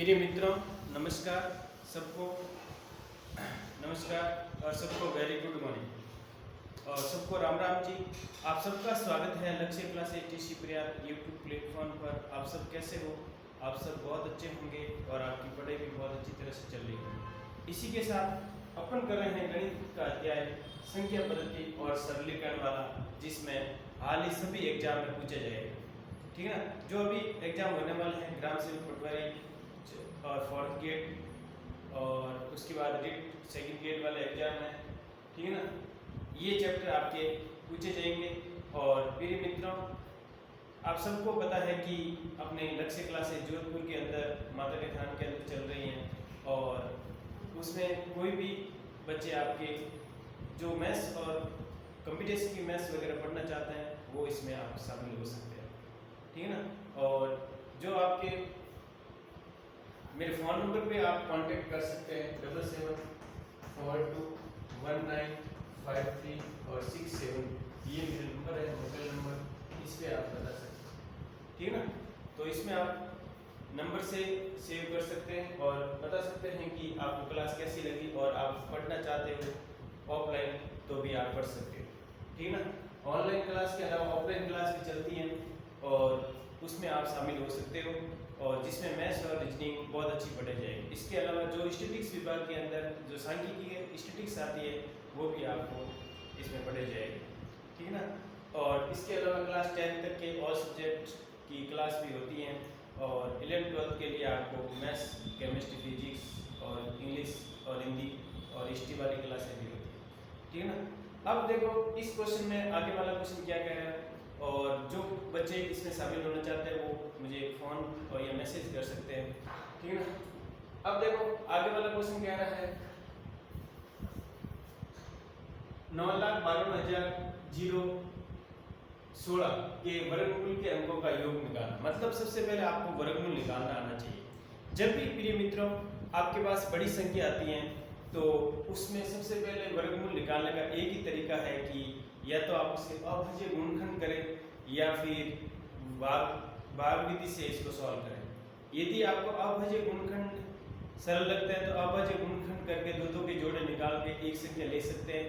प्रिय मित्रों, नमस्कार सबको। नमस्कार और सबको वेरी गुड मॉर्निंग और सबको राम राम जी। आप सबका स्वागत है लक्ष्य class TC Prayag YouTube platform पर। आप सब कैसे हो? आप सब बहुत अच्छे होंगे और आपकी पढ़ाई भी बहुत अच्छी तरह से चल रही है। इसी के साथ अपन कर रहे हैं गणित का अध्याय संख्या पद्धति और सरलीकरण वाला, जिसमें हाल ही सभी एग्जाम में पूछे जाएगा। ठीक है ना? जो अभी एग्जाम होने वाले हैं ग्राम सेवक पटवारी और फोर्थ गेट और उसके बाद रिट सेकंड गेट वाला एग्जाम है। ठीक है ना? ये चैप्टर आपके पूछे जाएंगे। और प्रिय मित्रों, आप सबको पता है कि अपने लक्ष्य क्लासेस जोधपुर के अंदर माता के थान के अंदर चल रही हैं और उसमें कोई भी बच्चे आपके जो मैथ्स और कंप्यूटर्स की मैथ्स वगैरह पढ़ना चाहते हैं वो इसमें आप शामिल हो सकते हैं। ठीक है ना? और जो आपके मेरे फ़ोन नंबर पे आप कांटेक्ट कर सकते हैं 77421953 और 67। ये मेरा नंबर है, मोबाइल नंबर, इस पे आप बता सकते हैं। ठीक है ना? तो इसमें आप नंबर से सेव कर सकते हैं और बता सकते हैं कि आपको क्लास कैसी लगी और आप पढ़ना चाहते हो ऑफलाइन तो भी आप पढ़ सकते हो। ठीक है ना? ऑनलाइन क्लास के अलावा ऑफलाइन क्लास भी चलती हैं और उसमें आप शामिल हो सकते हो और जिसमें मैथ्स और रीजनिंग बहुत अच्छी पढ़ाई जाएगी। इसके अलावा जो स्टैटिस्टिक्स विभाग के अंदर जो सांख्यिकी स्टैटिस्टिक्स आती है वो भी आपको इसमें पढ़ाई जाएगी। ठीक है ना? और इसके अलावा क्लास 10 तक के ऑल सब्जेक्ट की क्लास भी होती हैं और 11th-12th के लिए आपको मैथ्स, केमिस्ट्री, फिजिक्स और इंग्लिश और हिंदी और हिस्ट्री वाली क्लासें भी होती हैं। ठीक है ना? अब देखो इस क्वेश्चन में आगे वाला क्वेश्चन क्या कह रहा है और जो बच्चे इसमें शामिल होना चाहते हैं वो मुझे फ़ोन और या मैसेज कर सकते हैं। ठीक है ना? अब देखो आगे वाला क्वेश्चन कह रहा है 9,52,016 के वर्गमूल के अंकों का योग निकालना। मतलब सबसे पहले आपको वर्गमूल निकालना आना चाहिए। जब भी प्रिय मित्रों आपके पास बड़ी संख्या आती हैं तो उसमें सबसे पहले वर्गमूल निकालने का एक ही तरीका है कि या तो आप उसके अभाज्य गुणनखंड करें या फिर भाग विधि से इसको सॉल्व करें। यदि आपको अभाज्य गुणनखंड सरल लगता है तो अभाज्य गुणनखंड करके दो के जोड़े निकाल के एक संख्या ले सकते हैं।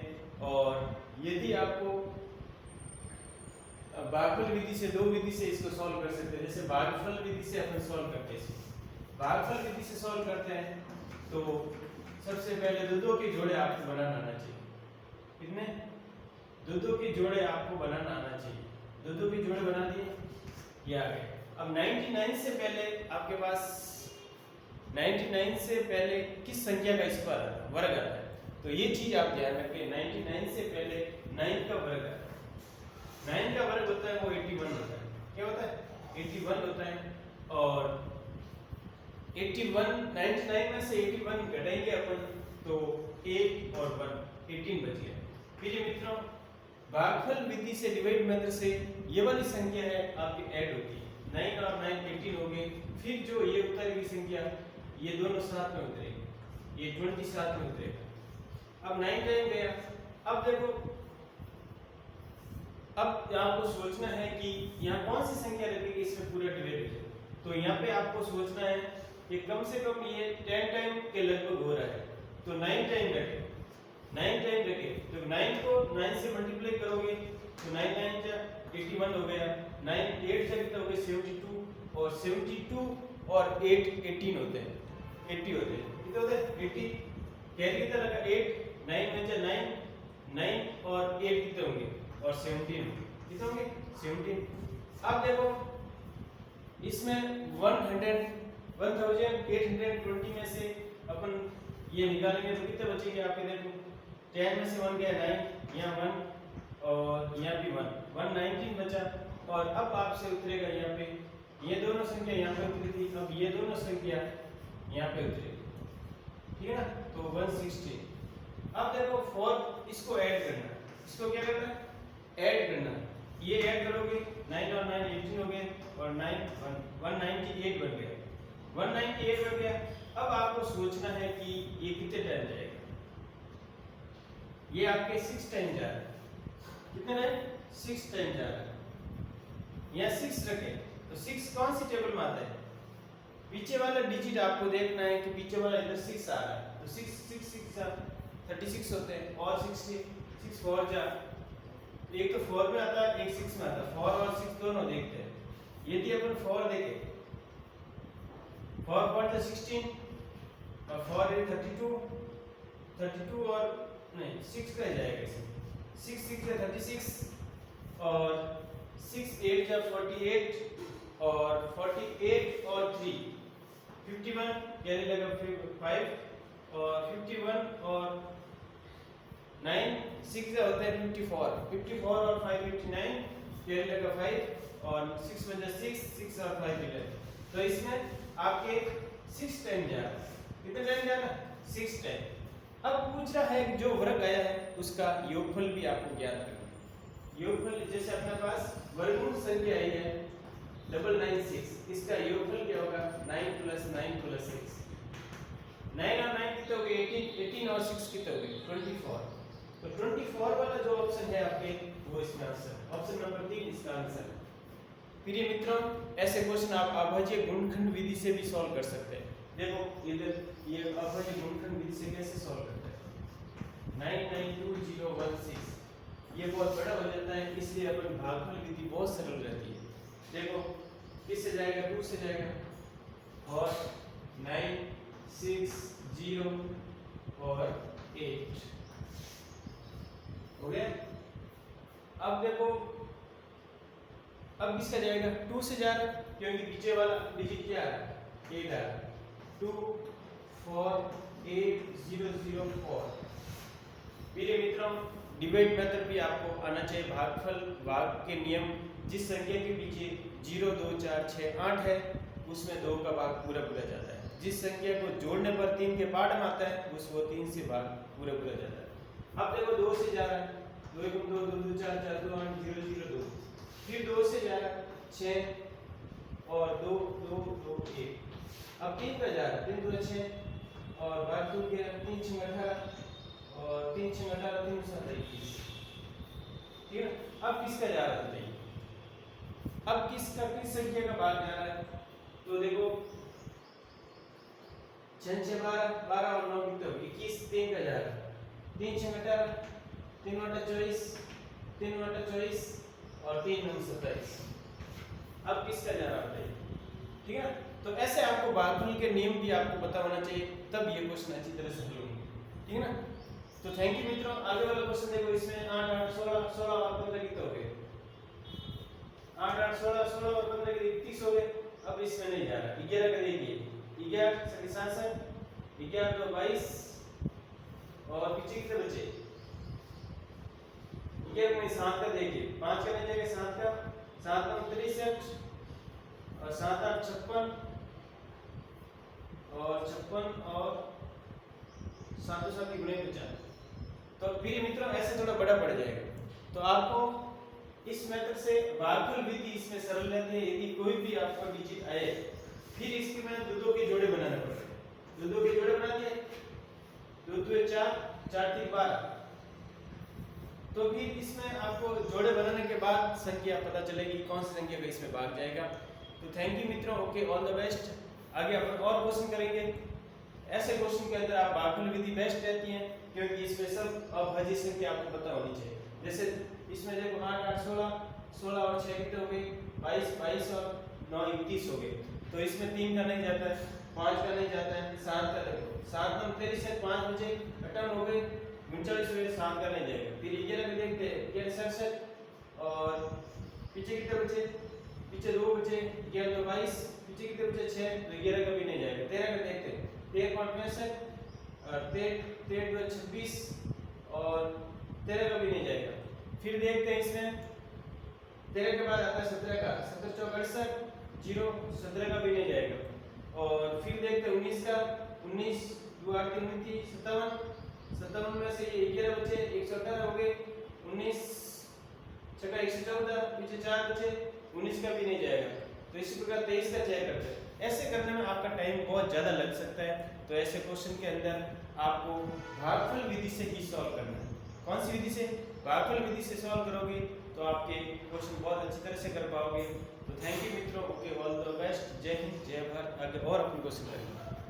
और यदि आपको भागफल विधि से दो विधि से इसको सॉल्व कर सकते हैं। जैसे भागफल विधि से अपन सॉल्व करते हैं, भागफल विधि से सॉल्व करते हैं तो सबसे पहले दो के जोड़े आपको बनाना आना चाहिए। कितने? दो के जोड़े आपको बनाना आना चाहिए। दो के जोड़े बना दिए, ये आ गए। अब 99 से पहले आपके पास 99 से पहले किस संख्या का स्क्वायर आता है? वर्ग आता है। तो ये चीज आप ध्यान रखिए, 99 से पहले 9 का वर्ग आता है। 9 का वर्ग होता है वो 81 होता है। क्या होता है? 81 होता है। और 81 99 में से 81 घटाएंगे अपन तो 1 और 1 18 बच गया। प्रिय मित्रों, भागफल विधि से डिवाइड मेथड से ये वाली संख्या है आपकी ऐड होती है। 9 और 9 18 हो गए। फिर जो ये उतरेगी संख्या ये दोनों साथ में उतरेगी, ये 20 साथ में उतरेगा। अब 9 टाइम गया। अब देखो, अब आपको सोचना है कि यहाँ कौन सी संख्या लगेगी इसमें पूरा डिवाइड हो जाए। तो यहाँ पे आपको सोचना है कि कम से कम ये 10 टाइम के लगभग हो रहा है तो 9 टाइम रखे। 9 टाइम रखे तो 9 को 9 से मल्टीप्लाई करोगे तो 9 9 जा 81 हो गया। 9 8 से कितना हो गया? 72 और 72 और 8 18 होते हैं, 80 होते हैं। कितने होते हैं? 80। कैरी कितना लगा? 8 9 में जा 9 9 और 8 कितने होंगे? और 17 कितने होंगे? 17। अब देखो इसमें 1820 में से अपन ये निकालेंगे तो कितने बचेंगे आपके? देखो 10 में से 1 गया 9, यहाँ 1 और यहाँ भी 1 119 बचा। और अब आपसे उतरेगा यहाँ पे ये दोनों संख्या यहाँ पे उतरी थी, अब ये दोनों संख्या यहाँ पे उतरेगी। ठीक है ना? तो 160। अब देखो 4 इसको ऐड करना। इसको क्या करना है? ऐड करना। ये ऐड करोगे 9 और 9 18 हो गए और 9 198 बन गया। 198 बन गया। अब आपको सोचना है कि ये कितने टाइम जाएगा। ये आपके 6 टाइम जा रहा है। कितने टाइम? 6 टाइम जा रहा है। यहाँ 6 रखें तो 6 कौन सी टेबल में आता है? पीछे वाला डिजिट आपको देखना है कि पीछे वाला इधर 6 आ रहा है, तो 6 36 होते हैं और 6 4 जा, एक तो 4 में आता है एक 6 में आता है, 4 और 6 दोनों देखते हैं। यदि अपन 4 देखें, 4 4 जा 16 और 4 है 32 और नहीं 6 का जाएगा इसमें, 6 6 जा 36 और 6 8 जा 48 और 48 और 3 51 कैरी लगा 5 और 51 और 9 6 जा होता है 54 और 5 59 कैरी लगा 5 और 6 में जा 6 और 5 11। तो इसमें आपके 6 10 जा रहा है, कितने 10 जा रहा है 6 10। अब पूछ रहा है कि जो वर्ग आया है उसका योगफल भी आपको ज्ञात करना है। योगफल जैसे अपने पास वर्गमूल संख्या आई है 996, इसका योगफल क्या होगा 9 + 9 + 6, 9 और 9 कितने हो गए 18 और 6 कितने हो गए 24। तो 24 वाला जो ऑप्शन है आपके वो इसमें आंसर ऑप्शन नंबर 3 इसका आंसर है। प्रिय मित्रों, ऐसे क्वेश्चन आप अभाज्य गुणनखंड विधि से भी सॉल्व कर सकते हैं। देखो इधर ये अभाज्य गुणनखंड विधि से कैसे सॉल्व करते हैं, 992016 ये बहुत बड़ा हो जाता है, इसलिए अपन भागफल विधि बहुत सरल रहती है। देखो किससे जाएगा 2 से जाएगा और 9 6 0 और 8 हो गया। अब देखो अब किसका जाएगा 2 से जा रहा है क्योंकि पीछे वाला डिजिट क्या है 8 आ रहा है, 2 4 8 0 0 4। मेरे मित्रों, डिवाइड मेथड भी आपको आना चाहिए। भागफल भाग के नियम, जिस संख्या के पीछे 0 2 4 6 8 है उसमें 2 का भाग पूरा जाता है। जिस संख्या को जोड़ने पर 3 के पार्ट में आता है उसको 3 से भाग पूरा जाता है। अब देखो 2 से जा रहा है, 2 1 2 2 2 4 4 2 8 0 0 2, फिर 2 से जा रहा है 6 और 2 2 2 1, अब 3 पे जा रहा है 3 2 6 और भाग 2 के 3 6 18 और 3 6 18 3 7 21। ठीक है, अब किसका जा रहा है, अब किस संख्या का भाग जा रहा है, तो देखो 6 6 12 12 और 9 कितने हो 21, 3 का जा रहा है 3 6 18 3 8 24 3 8 24 और 3 9 27। अब किसका जा रहा है, ठीक है। तो ऐसे आपको भागफल के नियम भी आपको पता होना चाहिए, तब ये क्वेश्चन अच्छी तरह से हल होंगे, ठीक है ना। तो थैंक यू मित्रों। आगे वाला क्वेश्चन देखो, इसमें 8 8 16 16 और 15 कितने हो गए, 8 8 16 16 और 15 के 31 हो गए। अब इसमें नहीं जा रहा 11 का देखिए 11 67 11 2 22 और पीछे कितने बचे 11 में 7 का देखिए 5 का नहीं जाएगा 7 का 7 9 63 और 7 8 56 और 56 और 7 7 की गुणे 50। तो फिर मित्रों ऐसे थोड़ा बड़ा पड़ जाएगा, तो आपको इस मेथड से भागफल विधि इसमें सरल रहती है। यदि कोई भी आपका डिजिट आए फिर इसके में दो के जोड़े बनाने पड़ेंगे, दो के जोड़े बना दिए 2 2 4 4 3 12, तो फिर इसमें आपको जोड़े बनाने के बाद संख्या पता चलेगी कौन सी संख्या का इसमें भाग जाएगा। तो थैंक यू मित्रों, ओके, ऑल द बेस्ट। आगे अपन और क्वेश्चन करेंगे। ऐसे क्वेश्चन के अंदर आप भागफल विधि बेस्ट रहती है क्योंकि इसमें सब अभाज्य संख्या आपको पता होनी चाहिए। जैसे इसमें देखो 8 8 16 16 और 6 कितने हो गए 22 22 और 9 21 हो गए। तो इसमें 3 का नहीं जाता है, 5 का नहीं जाता है, 7 का देखो 7 9 23 से 5 बचे 58 हो गए 39 हो गए, 7 का नहीं जाएगा। फिर 11 भी देखते हैं 11 67 और पीछे कितने बचे, पीछे 2 बचे 11 2 22, पीछे कितने बचे 6, तो 11 का भी नहीं जाएगा। 13 का देखते हैं 13 5 65 और 13 2 26 और 13 का भी नहीं जाएगा। फिर देखते हैं इसमें 13 के बाद आता है 17 का 17 4 68 0, 17 का भी नहीं जाएगा। और फिर देखते हैं 19 का 19 2 8 3 29 57 में से ये 11 बचे 118 हो गए, 19 6 का 114, पीछे 4 बचे 19 का भी नहीं जाएगा। तो इसी प्रकार 23 का चेक करते हैं। ऐसे करने में आपका टाइम बहुत ज़्यादा लग सकता है, तो ऐसे क्वेश्चन के अंदर आपको भागफल विधि से ही सॉल्व करना है। कौन सी विधि से, भागफल विधि से सॉल्व करोगे तो आपके क्वेश्चन बहुत अच्छी तरह से कर पाओगे। तो तो थैंक यू मित्रों, ओके, ऑल द बेस्ट, जय हिंद जय भारत, आगे और अपनी कोशिश करेंगे।